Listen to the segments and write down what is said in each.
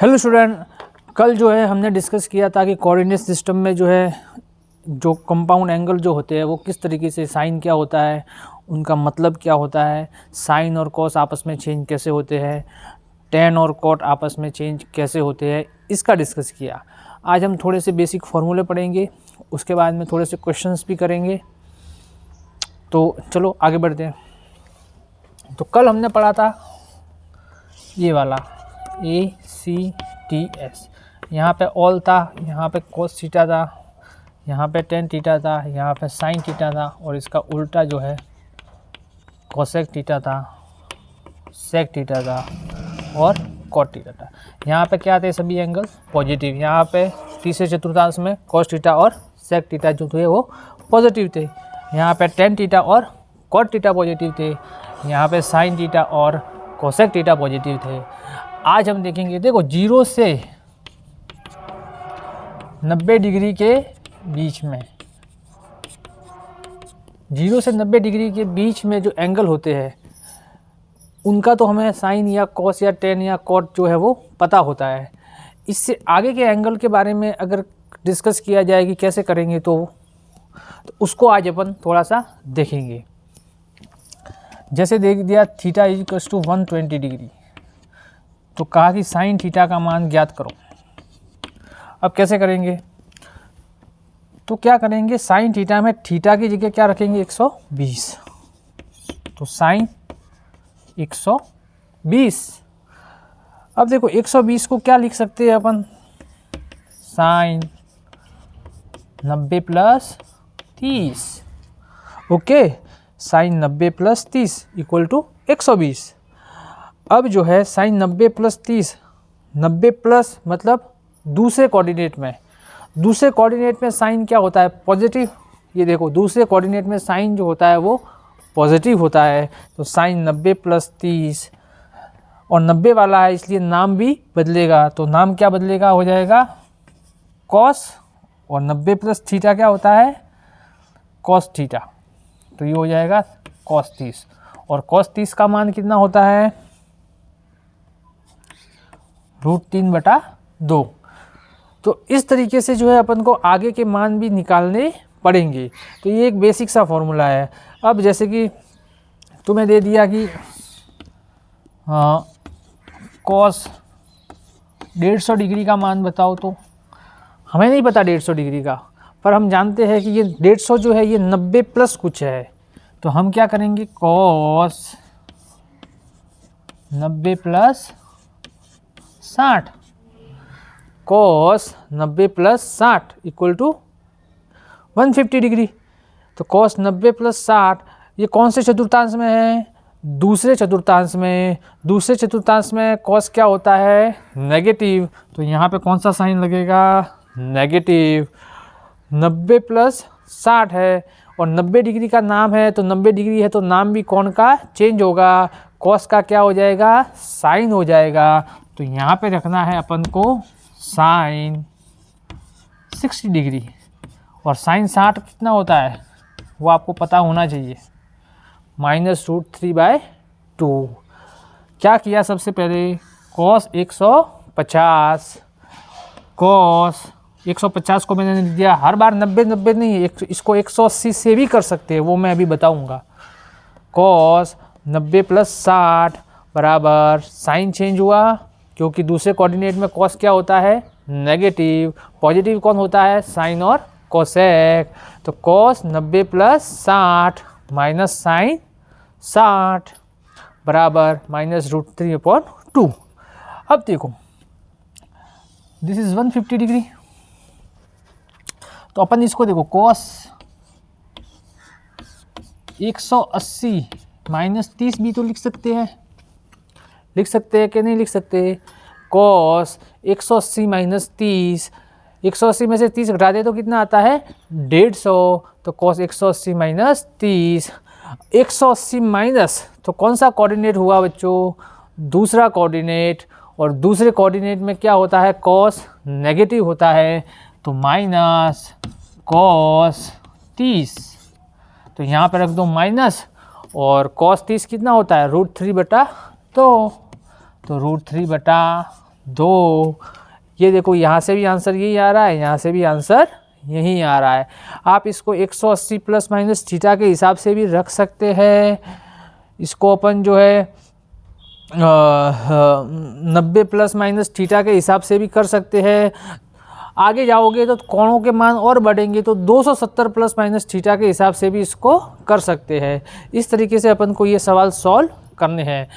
Hello student, कल जो है हमने डिस्कस किया था कि कोऑर्डिनेट सिस्टम में जो है जो कंपाउंड एंगल जो होते हैं वो किस तरीके से, साइन क्या होता है, उनका मतलब क्या होता है, साइन और कॉस आपस में चेंज कैसे होते हैं, टेन और कॉट आपस में चेंज कैसे होते हैं, इसका डिस्कस किया। आज हम थोड़े से बेसिक फार्मूले पढ़ेंगे, उसके बाद में थोड़े से क्वेश्चंस भी करेंगे। तो चलो आगे बढ़ते हैं। तो कल हमने पढ़ा था ये वाला ACTS, यहाँ पे ऑल था, यहाँ पे कोस थीटा था, यहाँ पे टेन थीटा था, यहाँ पे साइन थीटा था, और इसका उल्टा जो है कोसेक थीटा था, सेक थीटा था और कॉट थीटा था। यहाँ पे क्या थे? सभी एंगल पॉजिटिव। यहाँ पे तीसरे चतुर्थांश में कोस थीटा और सेक थीटा जो थे वो पॉजिटिव थे। यहाँ पे टेन थीटा और कॉट थीटा पॉजिटिव थे। यहाँ पे साइन थीटा और कोसेक थीटा पॉजिटिव थे। आज हम देखेंगे, देखो 0 से 90 डिग्री के बीच में, 0 से 90 डिग्री के बीच में जो एंगल होते हैं उनका तो हमें साइन या कॉस या टेन या कॉट जो है वो पता होता है। इससे आगे के एंगल के बारे में अगर डिस्कस किया जाए कि कैसे करेंगे तो उसको आज अपन थोड़ा सा देखेंगे। जैसे देख दिया theta is equals to 120 degree, तो कहा कि साइन थीटा का मान ज्ञात करो। अब कैसे करेंगे? तो क्या करेंगे, साइन थीटा में थीटा की जगह क्या रखेंगे? 120। तो साइन 120। अब देखो 120 को क्या लिख सकते हैं अपन? Sine 90 plus 30। Okay, sine 90 plus 30 equal to 120। अब जो है साइन 90 प्लस 30, 90 प्लस मतलब दूसरे कोऑर्डिनेट में, दूसरे कोऑर्डिनेट में साइन क्या होता है? पॉजिटिव। ये देखो दूसरे कोऑर्डिनेट में साइन जो होता है वो पॉजिटिव होता है। तो साइन 90 प्लस 30 और 90 वाला है इसलिए नाम भी बदलेगा। तो नाम क्या बदलेगा? हो जाएगा कॉस, और 90 प्लस थीटा क्या होता है? Cos theta. तो ये हो जाएगा कॉस 30, और कॉस 30 का मान कितना होता है? √3/2। तो इस तरीके से जो है अपन को आगे के मान भी निकालने पड़ेंगे। तो ये एक बेसिक सा फॉर्मूला है। अब जैसे कि तुम्हें दे दिया कि कॉस 150 डिग्री का मान बताओ, तो हमें नहीं पता 150 डिग्री का, पर हम जानते हैं कि ये 150 जो है ये 90 प्लस कुछ है। तो हम क्या करेंगे? Cos 90 plus 60, cos 90 plus 60 equal to 150 degree. तो कॉस 90 प्लस 60 ये कौन से चतुर्थांश में है? दूसरे चतुर्थांश में। दूसरे चतुर्थांश में कॉस क्या होता है? नेगेटिव। तो यहाँ पे कौन सा साइन लगेगा? नेगेटिव। 90 प्लस 60 है और 90 डिग्री का नाम है, तो 90 डिग्री है तो नाम भी कौन का चेंज होगा? कॉस का क्या हो जाएगा? साइन हो जाएगा। तो यहाँ पे रखना है अपन को साइन 60 डिग्री, और साइन 60 कितना होता है वो आपको पता होना चाहिए, -√3/2। क्या किया सबसे पहले? कॉस 150, कॉस 150 को मैंने लिख दिया। हर बार 90 नहीं, इसको 180 से भी कर सकते हैं, वो मैं अभी बताऊंगा। कॉस 90 प्लस 60 बराबर साइन चेंज हुआ, क्योंकि दूसरे कोऑर्डिनेट में कॉस क्या होता है? नेगेटिव। पॉजिटिव कौन होता है? साइन और कोसेक। तो कॉस 90 प्लस 60 माइनस साइन 60 बराबर -√3/2। अब देखो दिस इज 150 डिग्री, तो अपन इसको देखो कॉस 180 माइनस 30 भी तो लिख सकते हैं। लिख सकते हैं कि नहीं लिख सकते? कॉस 180 माइनस 30, 180 में से 30 घटा दे तो कितना आता है? 150। तो कॉस 180 माइनस 30, 180 माइनस, तो कौन सा कोऑर्डिनेट हुआ बच्चों? दूसरा कोऑर्डिनेट। और दूसरे कोऑर्डिनेट में क्या होता है? कॉस नेगेटिव होता है। तो माइनस कॉस 30, तो यहाँ पर रख दो माइनस, और कॉस 30 कितना होता है? √3/2। तो √3/2 2। ये देखो यहाँ से भी आंसर यही आ रहा है, यहाँ से भी आंसर यही आ रहा है। आप इसको 180 प्लस माइनस थीटा के हिसाब से भी रख सकते हैं। इसको अपन जो है 90 प्लस माइनस थीटा के हिसाब से भी कर सकते हैं। आगे जाओगे तो कोणों के मान और बढ़ेंगे तो 270 प्लस माइनस थीटा के हिसाब से भी इसको कर सकते हैं। इस तरीके से अपन को ये सवाल सॉल्व करने हैं।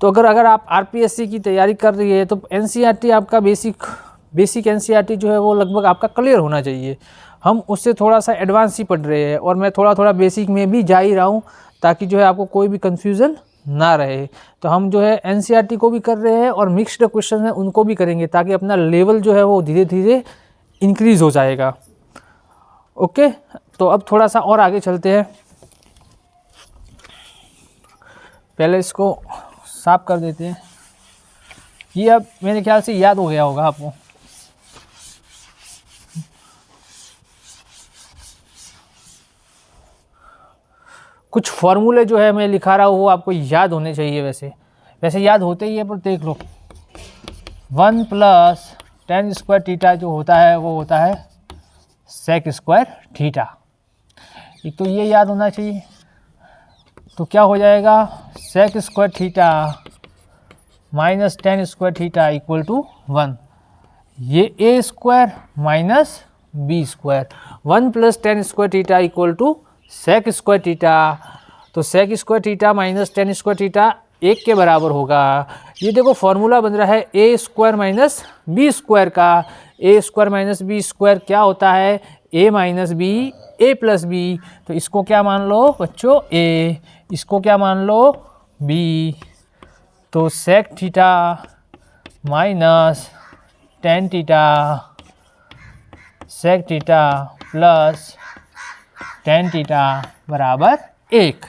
तो अगर आप आरपीएससी की तैयारी कर रही है तो एनसीईआरटी आपका बेसिक एनसीईआरटी जो है वो लगभग आपका क्लियर होना चाहिए। हम उससे थोड़ा सा एडवांस ही पढ़ रहे हैं और मैं थोड़ा बेसिक में भी जा ही रहा हूँ ताकि जो है आपको कोई भी कन्फ्यूज़न ना रहे। तो हम जो है एनसीईआरटी को भी कर रहे हैं और मिक्स्ड क्वेश्चन हैं उनको भी करेंगे ताकि अपना लेवल जो है वो धीरे धीरे इंक्रीज़ हो जाएगा। ओके, तो अब थोड़ा सा और आगे चलते हैं। पहले इसको साफ कर देते हैं। ये अब मेरे ख्याल से याद हो गया होगा आपको। कुछ फॉर्मूले जो है मैं लिखा रहा हूँ वो आपको याद होने चाहिए। वैसे याद होते ही है, पर देख लो 1 प्लस tan स्क्वायर थीटा जो होता है वो होता है sec स्क्वायर थीटा। एक तो ये याद होना चाहिए। तो क्या हो जाएगा, sec square theta minus tan square theta equal to 1। ये a square minus b square. 1 plus tan square theta equal to sec square theta. तो sec square theta minus tan square theta 1 के बराबर होगा। ये देखो फॉर्मूला बन रहा है a square minus B square का। a square minus B square क्या होता है, a minus B a plus B. तो इसको क्या मान लो बच्चों a, इसको क्या मान लो b। तो sec theta minus tan theta sec theta plus tan theta बराबर 1।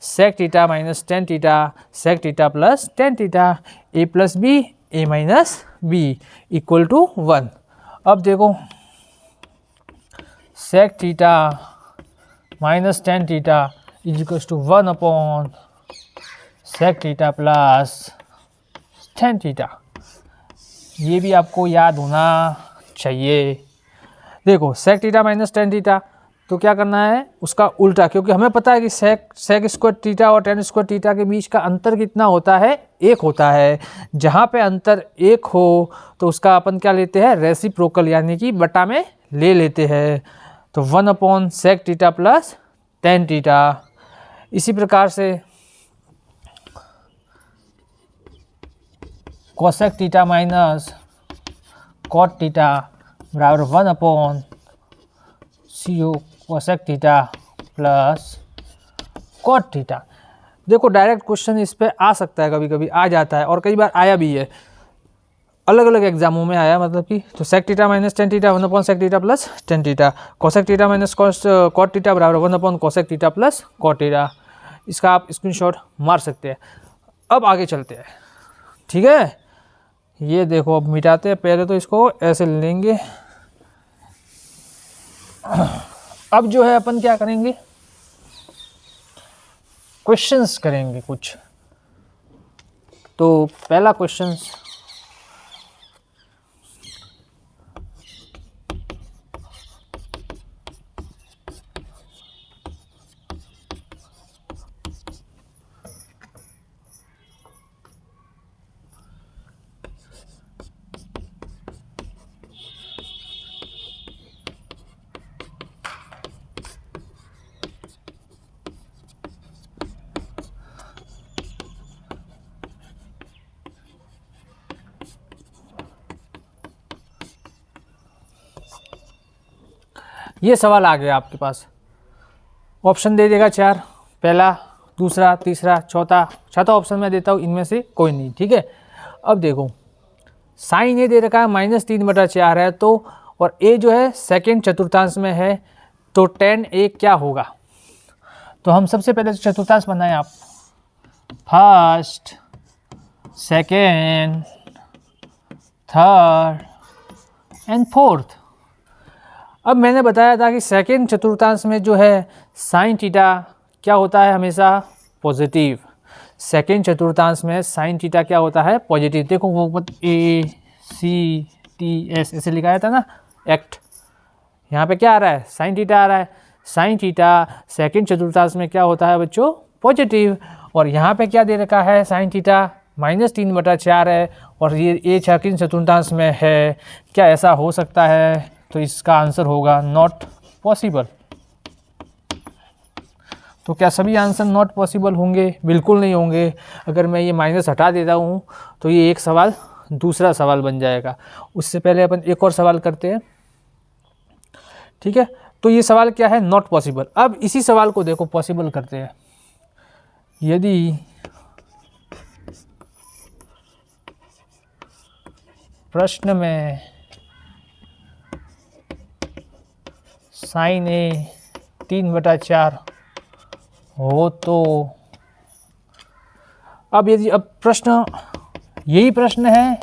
sec theta minus tan theta sec theta plus tan theta, a plus B a minus B equal to 1। अब देखो sec theta minus tan theta is equal to 1 upon sec theta plus tan theta. ये भी आपको याद होना चाहिए। देखो sec theta minus tan theta, तो क्या करना है उसका उल्टा, क्योंकि हमें पता है कि sec स्क्वायर थीटा और tan स्क्वायर थीटा के बीच का अंतर कितना होता है, 1 होता है। जहाँ पे अंतर 1 हो तो उसका अपन क्या लेते हैं, रेसिप्रोकल यानी कि बटा में ले लेते हैं। तो 1 upon sec theta plus tan theta. इसी प्रकार से cosec theta minus cot theta बराबर 1 upon cosec theta plus cot theta. देखो डायरेक्ट क्वेश्चन इस पे आ सकता है, कभी कभी आ जाता है और कई बार आया भी है, अलग अलग एग्जामों में आया। मतलब कि तो sec theta minus tan theta 1 upon sec theta plus tan theta, cosec theta minus cot theta बराबर 1 upon cosec theta plus cot theta. इसका आप स्क्रीनशॉट मार सकते हैं। अब आगे चलते हैं, ठीक है। ये देखो अब मिटाते हैं, पहले तो इसको ऐसे लेंगे। अब जो है अपन क्या करेंगे, क्वेश्चंस करेंगे कुछ। तो पहला क्वेश्चन, ये सवाल आ गया आपके पास, ऑप्शन दे देगा 4, पहला, दूसरा, तीसरा, चौथा ऑप्शन मैं देता हूँ, इनमें से कोई नहीं, ठीक है। अब देखो साइन ए दे रखा है -3/4 है, तो और ए जो है सेकेंड चतुर्थांश में है, तो tan ए क्या होगा। तो हम सबसे पहले चतुर्थांश बनाएं आप, first, second, third and fourth. अब मैंने बताया था कि सेकेंड चतुर्थांश में जो है साइन थीटा क्या होता है, हमेशा पॉजिटिव। सेकेंड चतुर्थांश में साइन थीटा क्या होता है, पॉजिटिव। देखो वो ACTS ऐसे लिखाया था ना, एक्ट, यहाँ पे क्या आ रहा है, साइन थीटा आ रहा है। साइन थीटा सेकेंड चतुर्थांश में क्या होता है बच्चों, पॉजिटिव। और यहाँ पे क्या दे रखा है, साइन थीटा -3/4 है, और ये सेकेंड चतुर्थांश में है। क्या ऐसा हो सकता है? तो इसका आंसर होगा नॉट पॉसिबल। तो क्या सभी आंसर नॉट पॉसिबल होंगे? बिल्कुल नहीं होंगे। अगर मैं ये माइनस हटा देता हूँ तो ये एक सवाल दूसरा सवाल बन जाएगा। उससे पहले अपन एक और सवाल करते हैं, ठीक है। तो ये सवाल क्या है, नॉट पॉसिबल। अब इसी सवाल को देखो पॉसिबल करते हैं। यदि प्रश्न में साइन A 3/4 हो तो, अब यदि प्रश्न यही प्रश्न है,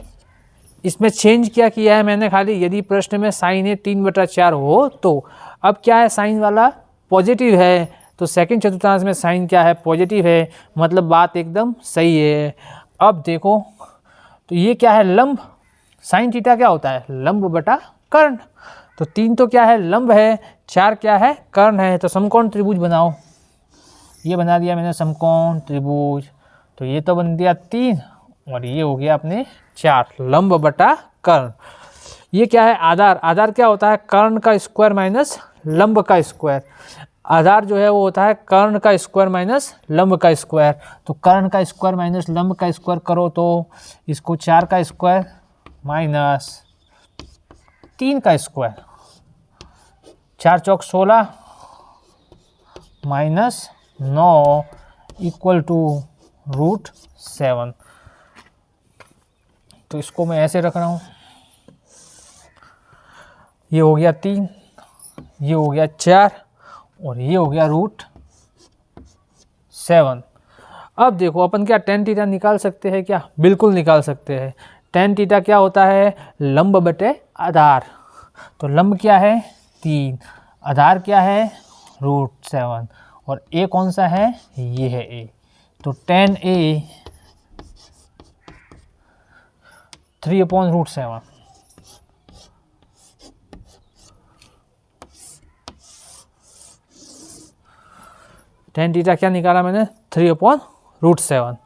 इसमें चेंज क्या किया है मैंने खाली, यदि प्रश्न में साइन A 3/4 हो तो, अब क्या है, साइन वाला पॉजिटिव है, तो सेकंड चतुर्थांश में साइन क्या है, पॉजिटिव है, मतलब बात एकदम सही है। अब देखो तो ये क्या है, लंब। साइन थीटा क्या होता है, लंब बटा कर्ण। तो 3 तो क्या है, लंब है, 4 क्या है, कर्ण है। तो समकोण त्रिभुज बनाओ। ये बना दिया मैंने समकोण त्रिभुज। तो ये तो बन दिया 3 और ये हो गया अपने 4, लंब बटा कर्ण। ये क्या है, आधार। आधार क्या होता है, कर्ण का स्क्वायर माइनस लंब का स्क्वायर। आधार जो है वो होता है कर्ण का स्क्वायर माइनस लंब का स्क्वायर। तो कर्ण का स्क्वायर माइनस लंब का स्क्वायर करो तो इसको 4 का स्क्वायर माइनस 3 का स्क्वायर, 4 चौक 16 माइनस 9 इक्वल टू √7। तो इसको मैं ऐसे रख रहा हूँ, ये हो गया 3, ये हो गया 4 और ये हो गया √7। अब देखो अपन क्या tan थीटा निकाल सकते हैं क्या, बिल्कुल निकाल सकते हैं। tan थीटा क्या होता है, लंब बटे आधार। तो लंब क्या है 3, आधार क्या है √7 और a कौन सा है, ये है a। तो tan A 3/√7। tan थीटा क्या निकाला मैंने, 3/√7।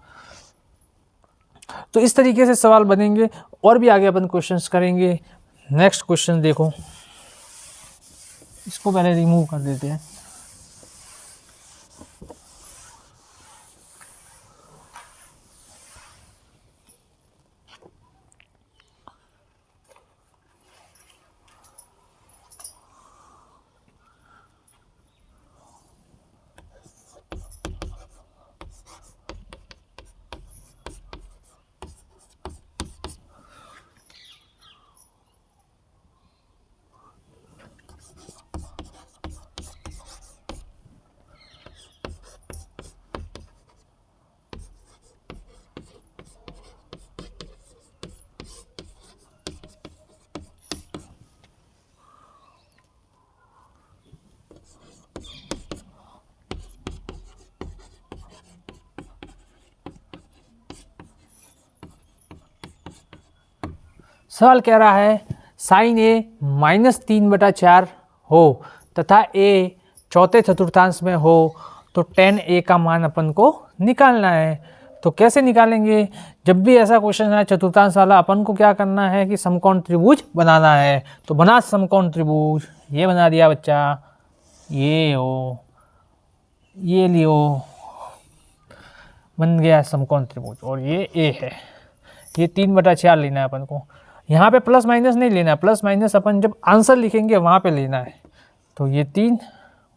तो इस तरीके से सवाल बनेंगे और भी आगे अपन क्वेश्चंस करेंगे। नेक्स्ट क्वेश्चन देखो, इसको पहले रिमूव कर देते हैं। सवाल कह रहा है साइन A -3/4 हो तथा A चौथे चतुर्थांश में हो तो tan A का मान अपन को निकालना है। तो कैसे निकालेंगे, जब भी ऐसा क्वेश्चन है चतुर्थांश वाला, अपन को क्या करना है कि समकोण त्रिभुज बनाना है। तो बना समकोण त्रिभुज, ये बना दिया बच्चा, ये हो, ये लियो, बन गया समकोण त्रिभुज। और ये A है, ये 3/4 लेना है अपन को। यहाँ पे प्लस माइनस नहीं लेना है, प्लस माइनस अपन जब आंसर लिखेंगे वहाँ पे लेना है। तो ये 3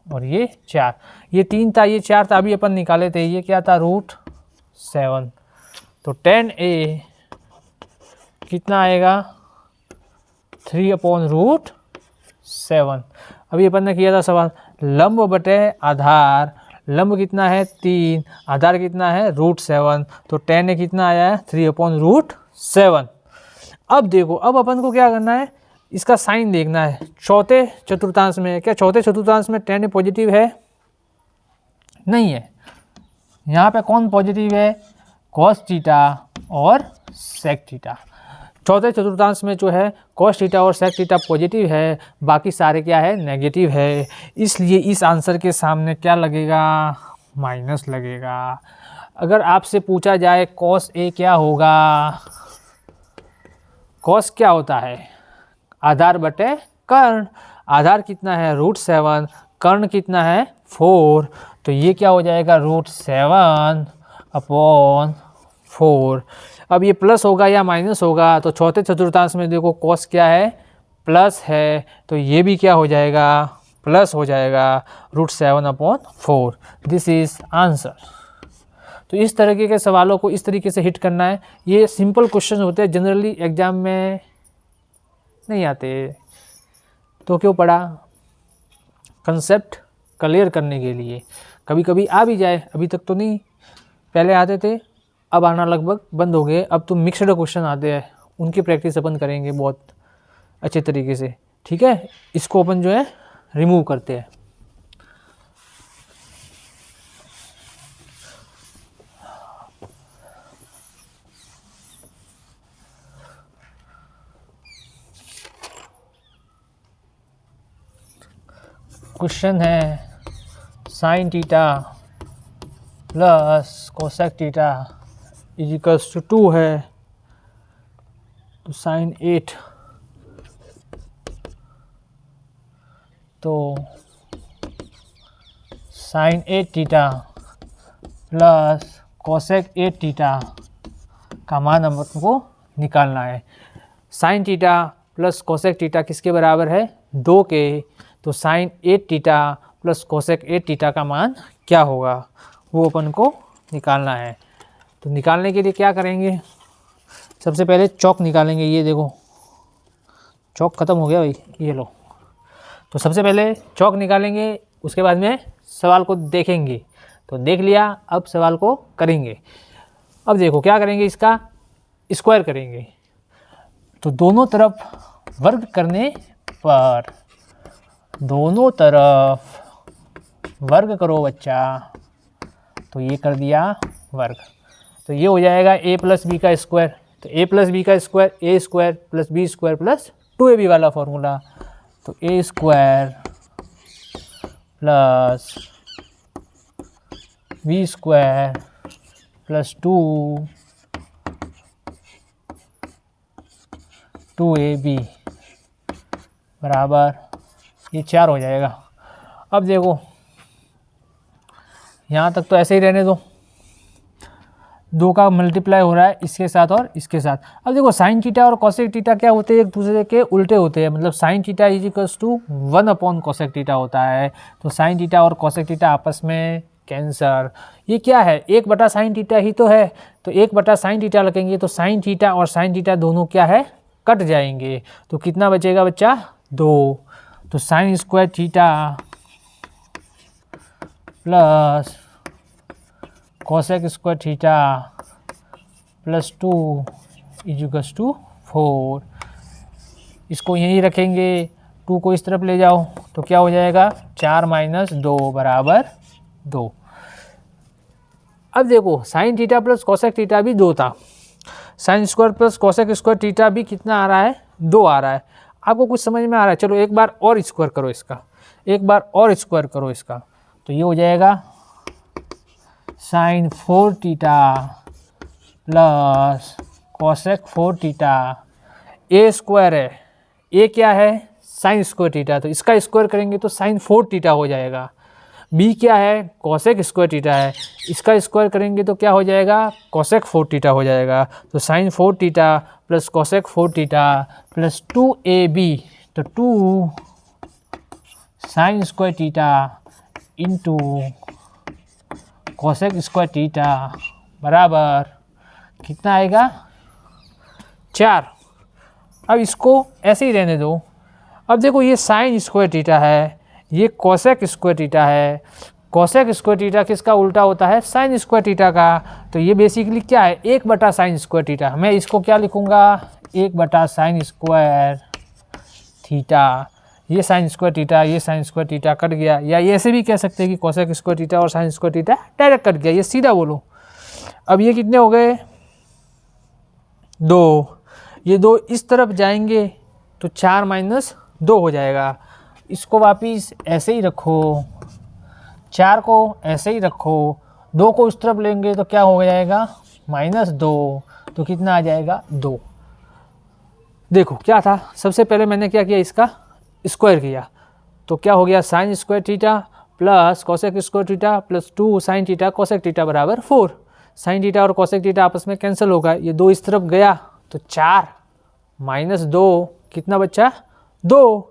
और ये 4, ये 3 था, ये 4 था, अभी अपन निकाले थे, ये क्या था √7। तो tan A कितना आएगा 3/√7। अभी अपन ने किया था सवाल लंब बटे आधार, लंब कितना है 3, आधार कितना है √7। तो tan A कितना आया है 3/√7। अब देखो, अब अपन को क्या करना है, इसका साइन देखना है। चौथे चतुर्थांश में, क्या चौथे चतुर्थांश में tan A पॉजिटिव है, नहीं है, यहाँ पे कौन पॉजिटिव है, कॉस थीटा और सेक थीटा। चौथे चतुर्थांश में जो है कॉस थीटा और सेक थीटा पॉजिटिव है, बाकी सारे क्या है, नेगेटिव है। इसलिए इस आंसर के सामने क्या लगेगा, माइनस लगेगा। अगर आपसे पूछा जाए कॉस ए क्या होगा, कॉस क्या होता है, आधार बटे कर्ण। आधार कितना है, √7, कर्ण कितना है, 4, तो ये क्या हो जाएगा, √7/4। अब ये प्लस होगा या माइनस होगा, तो चौथे चतुर्थांश में देखो कॉस क्या है, प्लस है, तो ये भी क्या हो जाएगा, प्लस हो जाएगा, √7/4। This is answer. तो इस तरीके के सवालों को इस तरीके से हिट करना है। ये सिंपल क्वेश्चन होते हैं, जनरली एग्जाम में नहीं आते, तो क्यों पढ़ा, कंसेप्ट क्लियर करने के लिए। कभी कभी आ भी जाए, अभी तक तो नहीं, पहले आते थे, अब आना लगभग बंद हो गए। अब तो मिक्सड क्वेश्चन आते हैं, उनकी प्रैक्टिस अपन करेंगे बहुत अच्छे तरीके से, ठीक है। इसको अपन जो है रिमूव करते हैं। क्वेश्चन है sine theta plus cosec theta is equals to 2 है, तो साइन 8, तो sine 8 theta plus cosec 8 theta का मान हमको निकालना है। Sine theta plus cosec theta किसके बराबर है, 2 के, तो sine 8 theta plus cosec 8 theta का मान क्या होगा, वो अपन को निकालना है। तो निकालने के लिए क्या करेंगे, सबसे पहले चौक निकालेंगे। ये देखो चौक ख़त्म हो गया भाई, ये लो। तो सबसे पहले चौक निकालेंगे, उसके बाद में सवाल को देखेंगे। तो देख लिया, अब सवाल को करेंगे। अब देखो क्या करेंगे, इसका स्क्वायर करेंगे। तो दोनों तरफ वर्ग करने पर, दोनों तरफ वर्ग करो बच्चा, तो ये कर दिया वर्ग, तो ये हो जाएगा a प्लस बी का स्क्वायर। तो a प्लस बी का square, a square plus B square plus 2ab वाला फॉर्मूला, तो a square plus B square plus 2ab बराबर ये 4 हो जाएगा। अब देखो यहाँ तक तो ऐसे ही रहने दो, 2 का मल्टीप्लाई हो रहा है इसके साथ और इसके साथ। अब देखो साइन थीटा और कोसेक थीटा क्या होते हैं, एक दूसरे के उल्टे होते हैं, मतलब sine theta is equals to cosec theta होता है। तो साइन थीटा और कोसेक थीटा आपस में कैंसर। ये क्या है, 1/साइन थीटा ही तो है, तो 1/साइन थीटा लगेंगे, तो साइन थीटा और साइन थीटा दोनों क्या है, कट जाएंगे। तो कितना बचेगा बच्चा, 2। तो sine square theta plus cosec square theta plus 2 is equals to 4। इसको यहीं रखेंगे, 2 को इस तरफ ले जाओ, तो क्या हो जाएगा, 4 - 2 बराबर 2। अब देखो sign theta plus cosec theta भी 2 था, sine square plus cosec square theta भी कितना आ रहा है, 2 आ रहा है। आपको कुछ समझ में आ रहा है, चलो एक बार और स्क्वायर करो इसका, एक बार और स्क्वायर करो इसका, तो ये हो जाएगा sine 4 theta plus cosec 4 theta. A square है, ए क्या है, साइन स्क्वायर थीटा, तो इसका स्क्वायर करेंगे तो साइन 4 थीटा हो जाएगा। बी क्या है, कोसेक स्क्वायर थीटा है, इसका स्क्वायर करेंगे तो क्या हो जाएगा, कोसेक 4 थीटा हो जाएगा। तो sine 4 theta plus cosec 4 theta plus 2ab, तो 2 sine square theta into cosec square theta बराबर कितना आएगा, 4। अब इसको ऐसे ही रहने दो। अब देखो ये साइन स्क्वायर थीटा है, ये कोसेक स्क्वायर थीटा है। कोसेक स्क्वायर थीटा किसका उल्टा होता है, साइन स्क्वायर थीटा का। तो ये बेसिकली क्या है, 1/साइन स्क्वायर थीटा। मैं इसको क्या लिखूँगा, 1/साइन स्क्वायर थीटा। ये साइन स्क्वायर थीटा, ये साइन स्क्वायर थीटा कट गया, या ये ऐसे भी कह सकते हैं कि कोसेक स्क्वायर थीटा और sine square theta direct cut गया, ये सीधा बोलो। अब ये कितने हो गए 2, ये 2 इस तरफ जाएंगे तो 4 माइनस 2 हो जाएगा। इसको वापिस ऐसे ही रखो, 4 को ऐसे ही रखो, 2 को इस तरफ लेंगे तो क्या हो जाएगा -2, तो कितना आ जाएगा 2। देखो क्या था, सबसे पहले मैंने क्या किया, इसका स्क्वायर किया, तो क्या हो गया sign square theta plus cosec square theta plus 2 sine theta cosec theta बराबर 4। साइन थीटा और कोसेक थीटा आपस में कैंसिल होगा, ये 2 इस तरफ गया तो 4 माइनस 2 कितना बचा 2।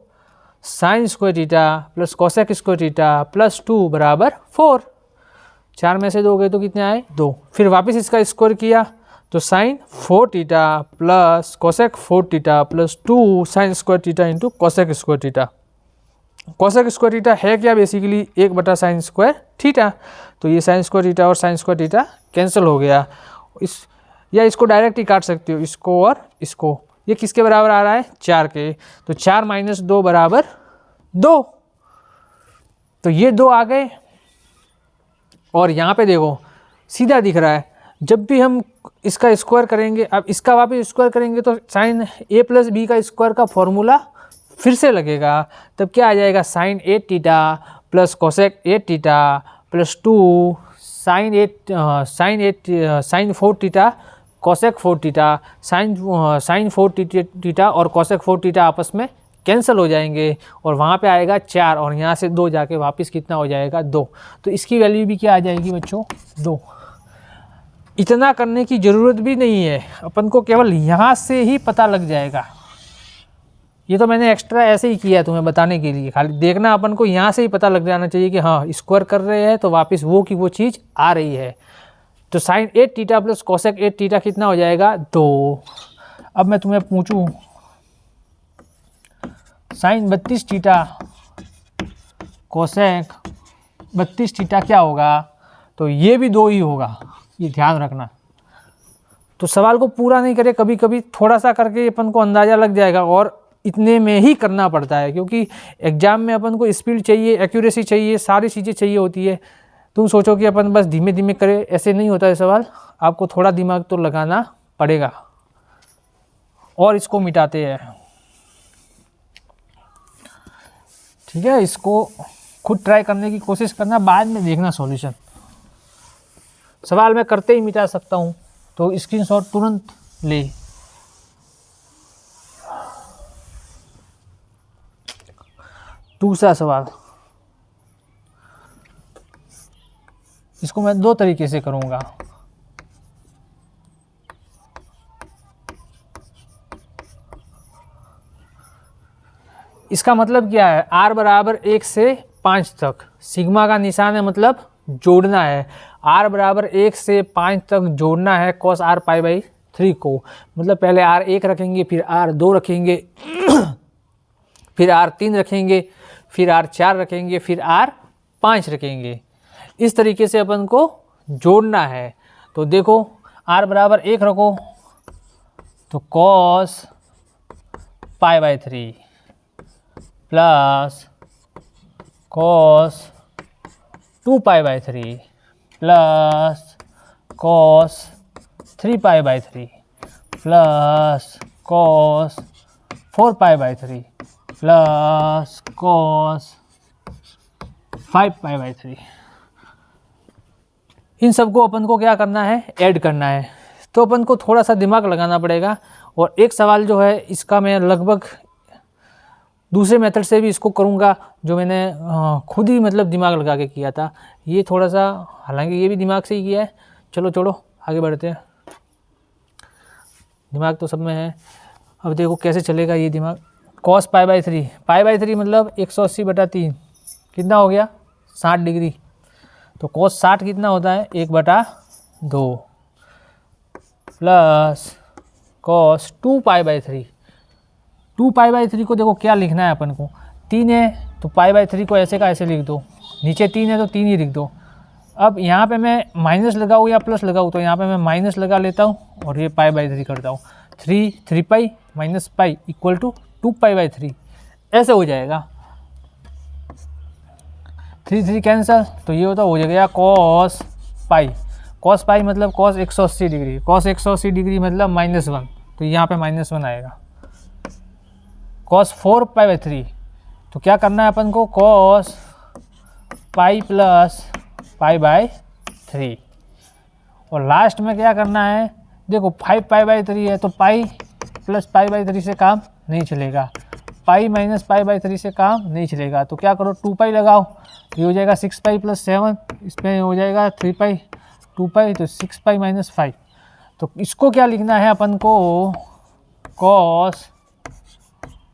Sine square theta plus cosec square theta plus 2 बराबर 4। 4 में से 2 गए तो कितने आए 2। फिर वापस इसका स्क्वायर किया तो sine 4 theta plus cosec 4 theta plus 2 sine square theta into cosec square theta. Cosec square theta है क्या, बेसिकली 1 साइन स्क्वायर थीटा, तो ये साइन स्क्वायर थीटा और साइन स्क्वायर थीटा कैंसिल हो गया। या इसको डायरेक्ट ही काट सकते हो, इसको और इसको। ये किसके बराबर आ रहा है 4 के, तो 4 माइनस 2 बराबर 2, तो ये 2 आ गए। और यहाँ पे देखो सीधा दिख रहा है, जब भी हम इसका स्क्वायर करेंगे, अब इसका वापस स्क्वायर करेंगे तो साइन a प्लस बी का स्क्वायर का फॉर्मूला फिर से लगेगा, तब क्या आ जाएगा sine 8 theta plus cosec 8 theta plus 2 sine 4 theta cosec 4 theta. Sine 4 theta और कोसेक 4 थीटा आपस में कैंसिल हो जाएंगे और वहाँ पे आएगा 4 और यहाँ से 2 जाके वापस कितना हो जाएगा 2, तो इसकी वैल्यू भी क्या आ जाएगी बच्चों 2। इतना करने की ज़रूरत भी नहीं है, अपन को केवल यहाँ से ही पता लग जाएगा। ये तो मैंने एक्स्ट्रा ऐसे ही किया तुम्हें बताने के लिए, खाली देखना अपन को यहाँ से ही पता लग जाना चाहिए कि हाँ स्क्वायर कर रहे हैं तो वापस वो की वो चीज़ आ रही है। तो sine 8 theta plus cosec 8 theta कितना हो जाएगा 2। अब मैं तुम्हें पूछूं साइन 32 थीटा कोसेक 32 थीटा क्या होगा, तो ये भी 2 ही होगा, ये ध्यान रखना। तो सवाल को पूरा नहीं करे, कभी कभी थोड़ा सा करके अपन को अंदाज़ा लग जाएगा, और इतने में ही करना पड़ता है क्योंकि एग्जाम में अपन को स्पीड चाहिए, एक्यूरेसी चाहिए, सारी चीज़ें चाहिए होती है। तुम सोचो कि अपन बस धीमे धीमे करें, ऐसे नहीं होता है सवाल, आपको थोड़ा दिमाग तो लगाना पड़ेगा। और इसको मिटाते हैं, ठीक है, इसको खुद ट्राई करने की कोशिश करना, बाद में देखना सॉल्यूशन। सवाल मैं करते ही मिटा सकता हूँ, तो स्क्रीनशॉट तुरंत ले। दूसरा सवाल, इसको मैं 2 तरीके से करूँगा। इसका मतलब क्या है, r बराबर 1 से 5 तक, सिग्मा का निशान है मतलब जोड़ना है। r बराबर 1 से 5 तक जोड़ना है cos r पाई बाई 3 को, मतलब पहले r 1 रखेंगे, फिर r 2 रखेंगे, फिर r 3 रखेंगे, फिर r 4 रखेंगे, फिर r 5 रखेंगे। इस तरीके से अपन को जोड़ना है। तो देखो r बराबर 1 रखो तो cos pi by 3 plus cos 2 pi by 3 plus cos 3 pi by 3 plus cos 4 pi by 3 plus cos 5 pi by 3। इन सबको अपन को क्या करना है, ऐड करना है। तो अपन को थोड़ा सा दिमाग लगाना पड़ेगा। और एक सवाल जो है इसका मैं लगभग दूसरे मेथड से भी इसको करूँगा, जो मैंने खुद ही मतलब दिमाग लगा के किया था। ये थोड़ा सा, हालांकि ये भी दिमाग से ही किया है। चलो छोड़ो, आगे बढ़ते हैं। दिमाग तो सब में है, अब देखो कैसे चलेगा ये दिमाग। cos pi by 3, pi by 3 मतलब 180/3 कितना हो गया 60 डिग्री। तो cos 60 कितना होता है 1/2 plus cos 2 pi by 3। 2 pi by 3 को देखो क्या लिखना है अपन को, 3 है तो पाई बाई 3 को ऐसे का ऐसे लिख दो, नीचे 3 है तो 3 ही लिख दो। अब यहाँ पे मैं माइनस लगाऊँ या प्लस लगाऊँ, तो यहाँ पे मैं माइनस लगा लेता हूँ और ये पाई बाई 3 करता हूँ। 3 pi minus pi equal to 2 pi by 3। ऐसे हो जाएगा, 3 3 कैंसिल, तो ये होता हो जाएगा कॉस पाई। कॉस पाई मतलब कॉस 180 डिग्री, कॉस 180 डिग्री मतलब -1, तो यहाँ पे -1 आएगा। कॉस 4 पाई बाई 3, तो क्या करना है अपन को, cos pi plus pi by 3। और लास्ट में क्या करना है, देखो 5 पाई बाई 3 है, तो पाई प्लस पाई बाई 3 से काम नहीं चलेगा, पाई माइनस पाई बाई 3 से काम नहीं चलेगा, तो क्या करो 2 पाई लगाओ, ये हो जाएगा 6 पाई प्लस 7, इसमें हो जाएगा 3 पाई 2 पाई, तो 6 पाई माइनस 5। तो इसको क्या लिखना है अपन को, cos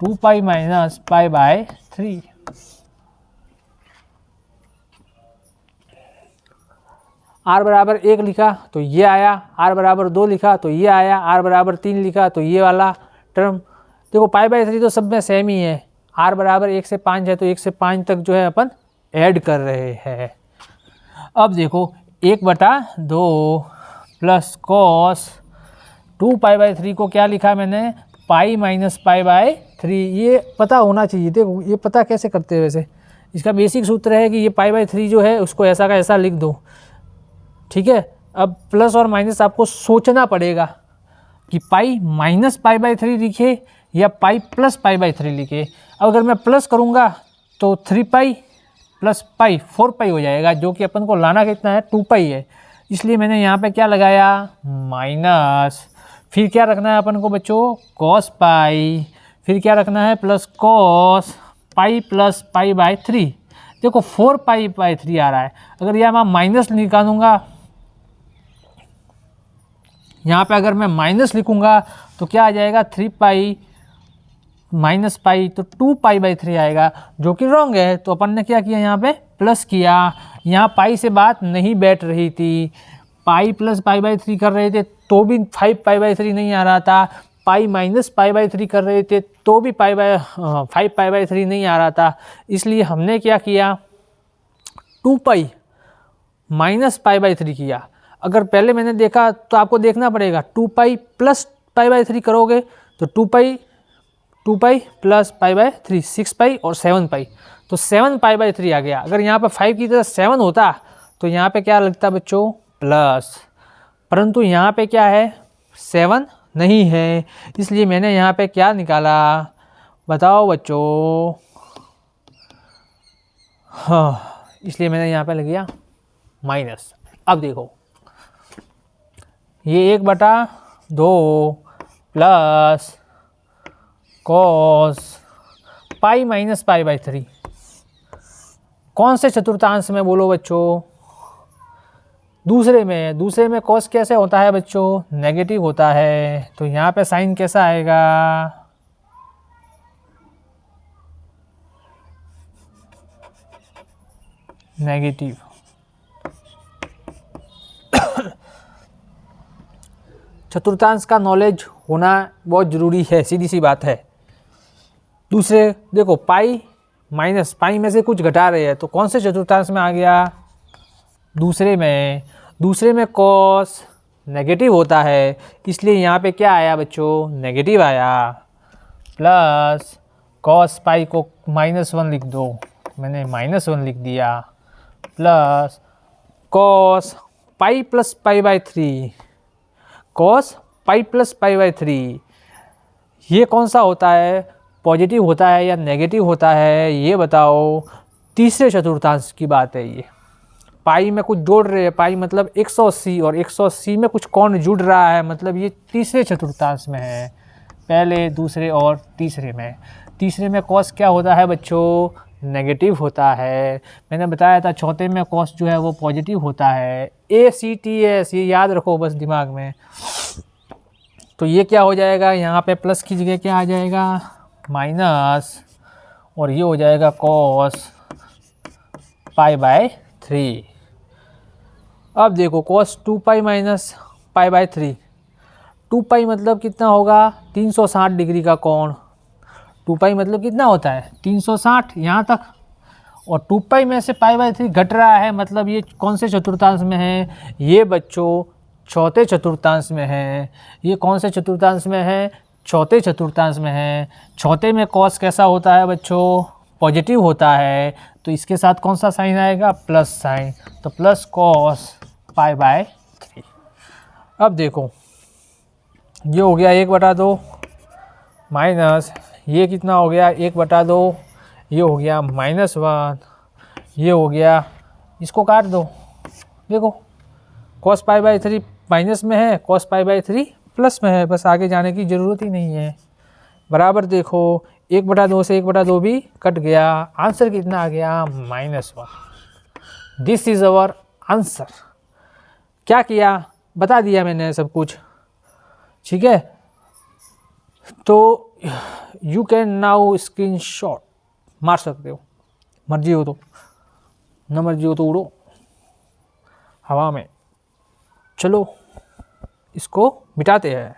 2 pi minus pi by 3। r बराबर 1 लिखा तो ये आया, r बराबर 2 लिखा तो ये आया, r बराबर 3 लिखा तो ये वाला टर्म। देखो पाई बाई 3 तो सब में सेम ही है, r बराबर 1 से 5 है, तो 1 से 5 तक जो है अपन ऐड कर रहे हैं। अब देखो 1/2 प्लस कॉस 2 पाई बाई 3 को क्या लिखा मैंने, पाई माइनस पाई बाई 3। ये पता होना चाहिए, देखो ये पता कैसे करते हैं वैसे, इसका बेसिक सूत्र है कि ये पाई बाई 3 जो है उसको ऐसा का ऐसा लिख दो, ठीक है। अब प्लस और माइनस आपको सोचना पड़ेगा कि पाई माइनस पाई बाई 3 लिखे या पाई प्लस पाई बाई 3 लिखे। अब अगर मैं प्लस करूँगा तो 3 पाई प्लस पाई 4 पाई हो जाएगा, जो कि अपन को लाना कितना है, 2 पाई है, इसलिए मैंने यहाँ पे क्या लगाया, माइनस। फिर क्या रखना है अपन को बच्चों, कॉस पाई, फिर क्या रखना है, plus cos pi plus pi by 3। देखो 4 पाई बाई 3 आ रहा है, अगर यहाँ मैं माइनस निकालूंगा, यहाँ पे अगर मैं माइनस लिखूंगा तो क्या आ जाएगा, 3 पाई माइनस पाई, तो 2 पाई बाई 3 आएगा, जो कि रॉन्ग है। तो अपन ने क्या किया, यहाँ पे प्लस किया, यहाँ पाई से बात नहीं बैठ रही थी, पाई प्लस पाई बाई 3 कर रहे थे तो भी 5 पाई बाई 3 नहीं आ रहा था, पाई माइनस पाई बाई 3 कर रहे थे तो भी 5 पाई बाई 3 नहीं आ रहा था। इसलिए हमने क्या किया, 2 पाई माइनस पाई बाई 3 किया। अगर पहले मैंने देखा तो आपको देखना पड़ेगा, 2 पाई प्लस पाई बाई 3 करोगे तो 2 पाई प्लस पाई बाई 3, 6 पाई और 7 पाई, तो 7 पाई बाई 3 आ गया। अगर यहाँ पर 5 की तरह 7 होता तो यहाँ पे क्या लगता बच्चों, प्लस, परंतु यहाँ पे क्या है, 7 नहीं है, इसलिए मैंने यहाँ पे क्या निकाला, बताओ बच्चों, हाँ, इसलिए मैंने यहाँ पे लग गया माइनस। अब देखो ये 1/2 plus cos pi minus pi by 3, कौन से चतुर्थांश में बोलो बच्चों, दूसरे में कॉस कैसे होता है बच्चों, नेगेटिव होता है, तो यहाँ पे साइन कैसा आएगा, नेगेटिव। चतुर्थांश का नॉलेज होना बहुत ज़रूरी है, सीधी सी बात है। दूसरे देखो पाई माइनस पाई में से कुछ घटा रहे हैं, तो कौन से चतुर्थांश में आ गया, दूसरे में कॉस नेगेटिव होता है, इसलिए यहाँ पे क्या आया बच्चों, नेगेटिव आया, प्लस कॉस पाई को -1 लिख दो, मैंने -1 लिख दिया, plus cos pi plus pi by 3, cos pi plus pi by 3, ये कौन सा होता है, पॉजिटिव होता है या नेगेटिव होता है, ये बताओ। तीसरे चतुर्थांश की बात है ये, पाई में कुछ जोड़ रहे हैं, पाई मतलब 180 और 180 में कुछ कौन जुड़ रहा है, मतलब ये तीसरे चतुर्थांश में है, पहले दूसरे और तीसरे में कॉस क्या होता है बच्चों, नेगेटिव होता है। मैंने बताया था चौथे में कॉस जो है वो पॉजिटिव होता है, ACTS, ये याद रखो बस दिमाग में। तो ये क्या हो जाएगा, यहाँ पे प्लस की जगह क्या आ जाएगा, माइनस, और ये हो जाएगा कॉस पाई बाई 3। अब देखो cos 2 pi minus pi by 3, 2 पाई मतलब कितना होगा, 360 डिग्री का कोण। 2 पाई मतलब कितना होता है, 360 यहाँ तक, और 2 पाई में से पाई बाई 3 घट रहा है, मतलब ये कौन से चतुर्थांश में है, ये बच्चों चौथे चतुर्थांश में है। ये कौन से चतुर्थांश में है, चौथे चतुर्थांश में है। चौथे में कॉस कैसा होता है बच्चों, पॉजिटिव होता है, तो इसके साथ कौन सा साइन आएगा, प्लस साइन, तो प्लस कॉस π/3। अब देखो ये हो गया 1/2 माइनस ये कितना हो गया 1/2, ये हो गया -1, ये हो गया, इसको काट दो। देखो cos π/3 माइनस में है, cos π/3 प्लस में है, बस आगे जाने की ज़रूरत ही नहीं है। बराबर देखो 1/2 से 1/2 भी कट गया, आंसर कितना आ गया -1। This is our answer. क्या किया, बता दिया मैंने सब कुछ, ठीक है। तो यू कैन नाउ स्क्रीनशॉट मार सकते हो, मर्जी हो तो, न मर्जी हो तो उड़ो हवा में। चलो इसको मिटाते हैं।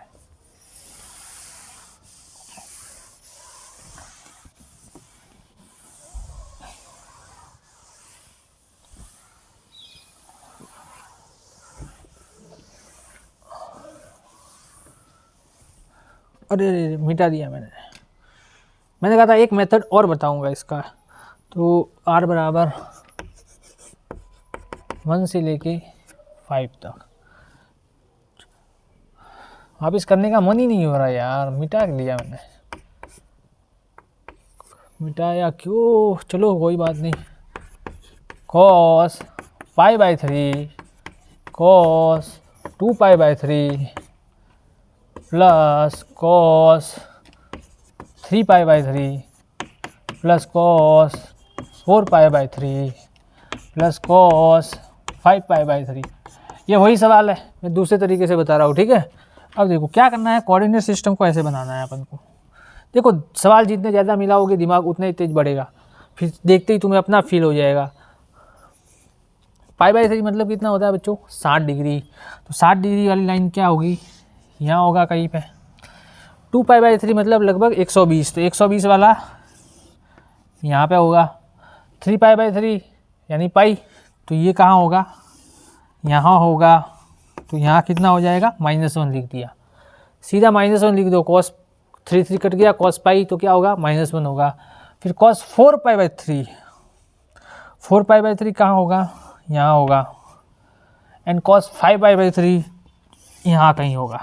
अरे मिटा दिया मैंने कहा था एक मेथड और बताऊंगा इसका। तो r बराबर 1 से लेके 5 तक वापिस करने का मन ही नहीं हो रहा यार, मिटा लिया मैंने, मिटाया क्यों, चलो कोई बात नहीं। cos π/3 cos 2π/3 plus cos 3π/3 plus cos 4π/3 plus cos 5π/3। ये वही सवाल है, मैं दूसरे तरीके से बता रहा हूँ, ठीक है। अब देखो क्या करना है, कोऑर्डिनेट सिस्टम को ऐसे बनाना है अपन को। देखो सवाल जितने ज़्यादा मिलाओगे दिमाग उतना ही तेज बढ़ेगा, फिर देखते ही तुम्हें अपना फील हो जाएगा। π/3 मतलब कितना होता है बच्चों, 60 डिग्री। तो 60 डिग्री वाली लाइन क्या होगी, यहाँ होगा कहीं पे। 2π/3 मतलब लगभग 120, तो 120 वाला यहाँ पे होगा। 3π/3 यानी पाई, तो ये कहाँ होगा, यहाँ होगा। तो यहाँ कितना हो जाएगा, -1 लिख दिया, सीधा -1 लिख दो। cos 3 कट गया, cos पाई तो क्या होगा -1 होगा। फिर cos 4π/3, 4π/3 कहाँ होगा, यहाँ होगा। एंड cos 5π/3 यहाँ कहीं होगा।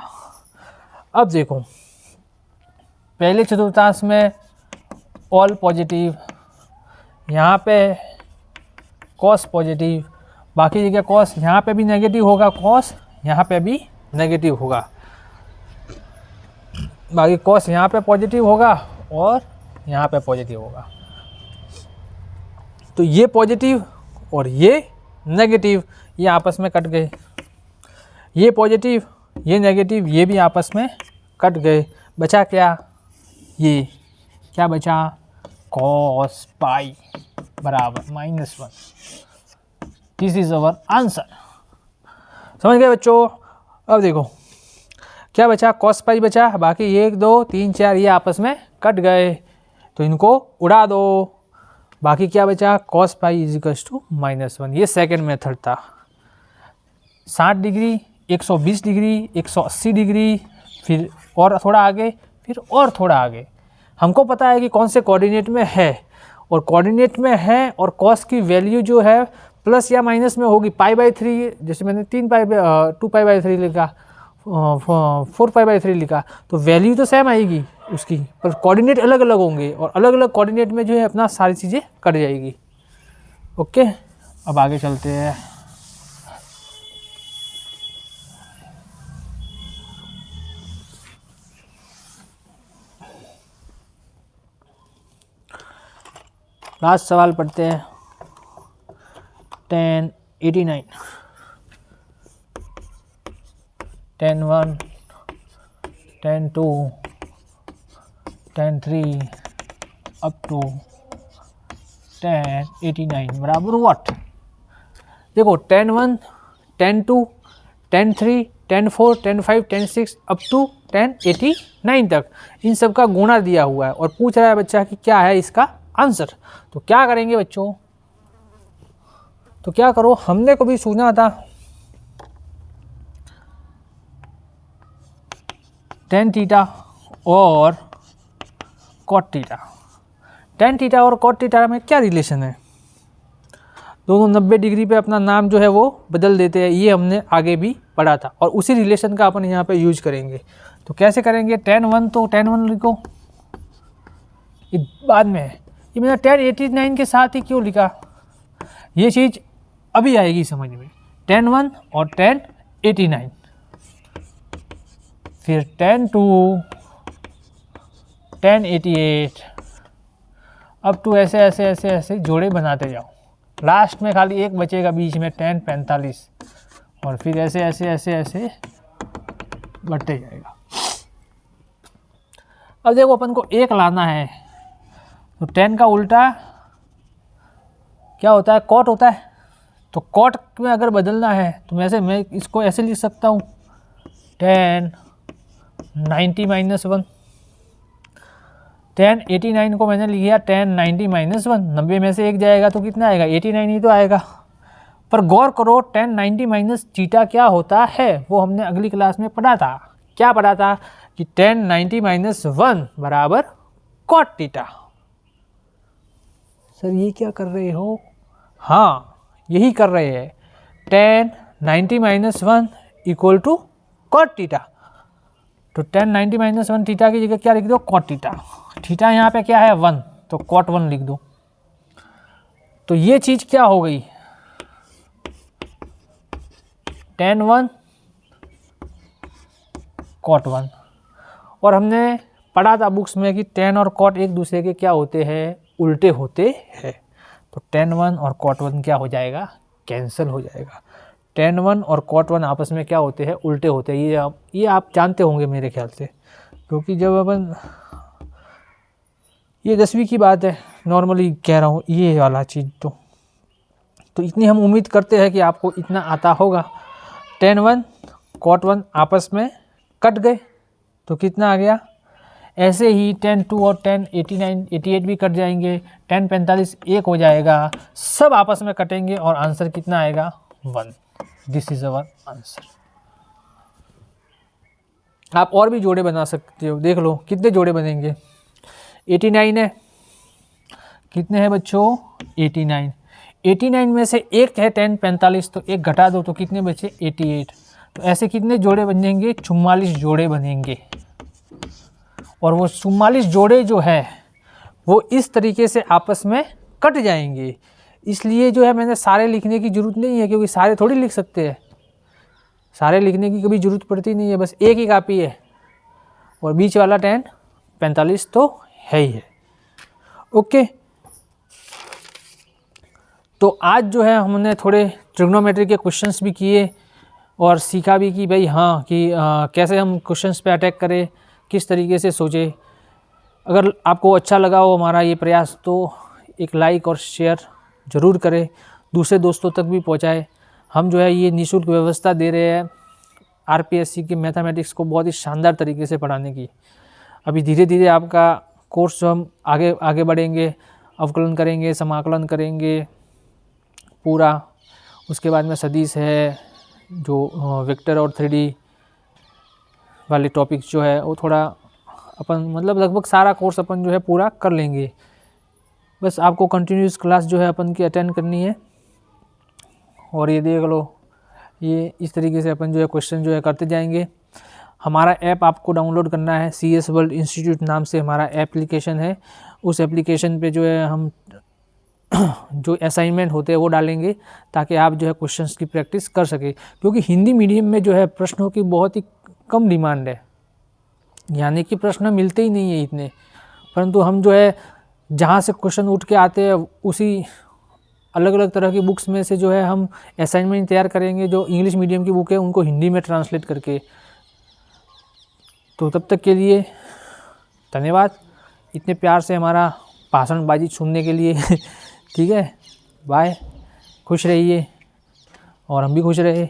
अब देखो पहले चतुर्थांश में ऑल पॉजिटिव, यहाँ पे cos पॉजिटिव, बाकी जगह cos, यहाँ पे भी नेगेटिव होगा cos, यहाँ पे भी नेगेटिव होगा, बाकी cos यहाँ पे पॉजिटिव होगा और यहाँ पे पॉजिटिव होगा। तो ये पॉजिटिव और ये नेगेटिव ये आपस में कट गए, ये पॉजिटिव ये नेगेटिव ये भी आपस में कट गए। बचा क्या, ये क्या बचा, cos पाई बराबर -1। This is our answer. समझ गए बच्चों। अब देखो क्या बचा, cos पाई बचा, बाकी 1 2 3 4 ये आपस में कट गए, तो इनको उड़ा दो। बाकी क्या बचा, cos pi is equals to -1। ये सेकेंड मेथड था। 60 डिग्री, 120 डिग्री, 180 डिग्री, फिर और थोड़ा आगे, फिर और थोड़ा आगे। हमको पता है कि कौन से कोऑर्डिनेट में है, और कोऑर्डिनेट में है और cos की वैल्यू जो है प्लस या माइनस में होगी। π/3 जैसे मैंने 2π/3 लिखा, 4π/3 लिखा, तो वैल्यू तो सेम आएगी उसकी, पर कोऑर्डिनेट अलग अलग होंगे, और अलग अलग कोऑर्डिनेट में जो है अपना सारी चीज़ें कट जाएगी। ओके, अब आगे चलते हैं। लास्ट सवाल पढ़ते हैं, 1089, 10(1), 10(2), 10(3) अप टू 1089 बराबर व्हाट। देखो 10(1), 10(2), 10(3), 10(4), 10(5), 10(6) अप टू 1089 तक इन सब का गुणा दिया हुआ है, और पूछ रहा है बच्चा कि क्या है इसका आंसर। तो क्या करेंगे बच्चों, तो क्या करो, हमने कभी सुना था 10 थीटा और कॉट थीटा। टेन थीटा और कॉट थीटा में क्या रिलेशन है? दोनों 90 डिग्री पे अपना नाम जो है वो बदल देते हैं, ये हमने आगे भी पढ़ा था और उसी रिलेशन का अपन यहाँ पे यूज करेंगे। तो कैसे करेंगे? tan 1 तो tan 1 लिखो, ये बाद में है, ये मैंने tan 89 के साथ ही क्यों लिखा, ये चीज़ अभी आएगी समझ में। tan 1 और tan 89, फिर tan 2, tan 88, अब तो ऐसे ऐसे ऐसे ऐसे जोड़े बनाते जाओ, लास्ट में खाली एक बचेगा बीच में tan 45, और फिर ऐसे ऐसे ऐसे ऐसे बढ़ते जाएगा। अब देखो अपन को एक लाना है, तो tan का उल्टा क्या होता है? कॉट होता है। तो कॉट में अगर बदलना है तो मैं इसको ऐसे लिख सकता हूँ, tan 90 - 1। tan 89 को मैंने लिखा tan 90 - 1, 90 में से एक जाएगा तो कितना आएगा? 89 ही तो आएगा। पर गौर करो, tan 90 - थीटा क्या होता है वो हमने अगली क्लास में पढ़ा था। क्या पढ़ा था? कि tan 90 - 1 बराबर कॉट थीटा। सर ये क्या कर रहे हो? हाँ, यही कर रहे हैं, tan 90 - 1 equal to cot theta. तो tan 90 - 1 थीटा की जगह क्या लिख दो? Cot theta. थीटा यहाँ पे क्या है? 1, तो कॉट 1 लिख दो। तो ये चीज़ क्या हो गई? tan 1 cot 1। और हमने पढ़ा था बुक्स में कि tan और कॉट एक दूसरे के क्या होते हैं? उल्टे होते हैं। तो tan 1 और कॉट 1 क्या हो जाएगा? कैंसिल हो जाएगा। tan 1 और कॉट 1 आपस में क्या होते हैं? उल्टे होते हैं। ये आप जानते होंगे मेरे ख्याल से, क्योंकि जब अपन, ये 10वीं की बात है, नॉर्मली कह रहा हूँ ये वाला चीज़। तो इतनी हम उम्मीद करते हैं कि आपको इतना आता होगा। tan 1 कॉट 1 आपस में कट गए तो कितना आ गया? ऐसे ही tan 2 और tan 88 भी कट जाएंगे, tan 45 एक हो जाएगा, सब आपस में कटेंगे और आंसर कितना आएगा? 1। This is our answer. आप और भी जोड़े बना सकते हो, देख लो कितने जोड़े बनेंगे। 89 है, कितने हैं बच्चों? 89। 89 में से एक है tan 45, तो एक घटा दो तो कितने बचे? 88। तो ऐसे कितने जोड़े बन जाएंगे? 44 जोड़े बनेंगे। और वो 44 जोड़े जो है वो इस तरीके से आपस में कट जाएंगे। इसलिए जो है मैंने सारे लिखने की ज़रूरत नहीं है, क्योंकि सारे थोड़ी लिख सकते हैं, सारे लिखने की कभी ज़रूरत पड़ती नहीं है, बस एक ही कापी है और बीच वाला tan 45 तो है ही है। ओके, तो आज जो है हमने थोड़े ट्रिग्नोमेट्री के क्वेश्चंस भी किए और सीखा भी कि भाई हाँ कि कैसे हम क्वेश्चंस पे अटैक करें, किस तरीके से सोचें। अगर आपको अच्छा लगा हो हमारा ये प्रयास तो एक लाइक और शेयर ज़रूर करें, दूसरे दोस्तों तक भी पहुंचाएं। हम जो है ये निःशुल्क व्यवस्था दे रहे हैं आरपीएससी के मैथमेटिक्स को बहुत ही शानदार तरीके से पढ़ाने की। अभी धीरे धीरे आपका कोर्स जो हम आगे बढ़ेंगे, अवकलन करेंगे, समाकलन करेंगे पूरा, उसके बाद में सदिश है, जो वेक्टर और 3D वाले टॉपिक्स जो है वो थोड़ा अपन मतलब लगभग सारा कोर्स अपन जो है पूरा कर लेंगे। बस आपको कंटिन्यूस क्लास जो है अपन की अटेंड करनी है। और ये देख लो, ये इस तरीके से अपन जो है क्वेश्चन जो है करते जाएंगे। हमारा ऐप आपको डाउनलोड करना है, CS वर्ल्ड इंस्टीट्यूट नाम से हमारा एप्लीकेशन है। उस एप्लीकेशन पे जो है हम जो असाइनमेंट होते हैं वो डालेंगे, ताकि आप जो है क्वेश्चंस की प्रैक्टिस कर सके। क्योंकि हिंदी मीडियम में जो है प्रश्नों की बहुत ही कम डिमांड है, यानी कि प्रश्न मिलते ही नहीं है इतने, परंतु हम जो है जहाँ से क्वेश्चन उठ के आते हैं उसी अलग अलग तरह की बुक्स में से जो है हम असाइनमेंट तैयार करेंगे, जो इंग्लिश मीडियम की बुक है उनको हिंदी में ट्रांसलेट करके। तो तब तक के लिए धन्यवाद, इतने प्यार से हमारा भाषणबाजी सुनने के लिए। ठीक है, बाय, खुश रहिए और हम भी खुश रहे।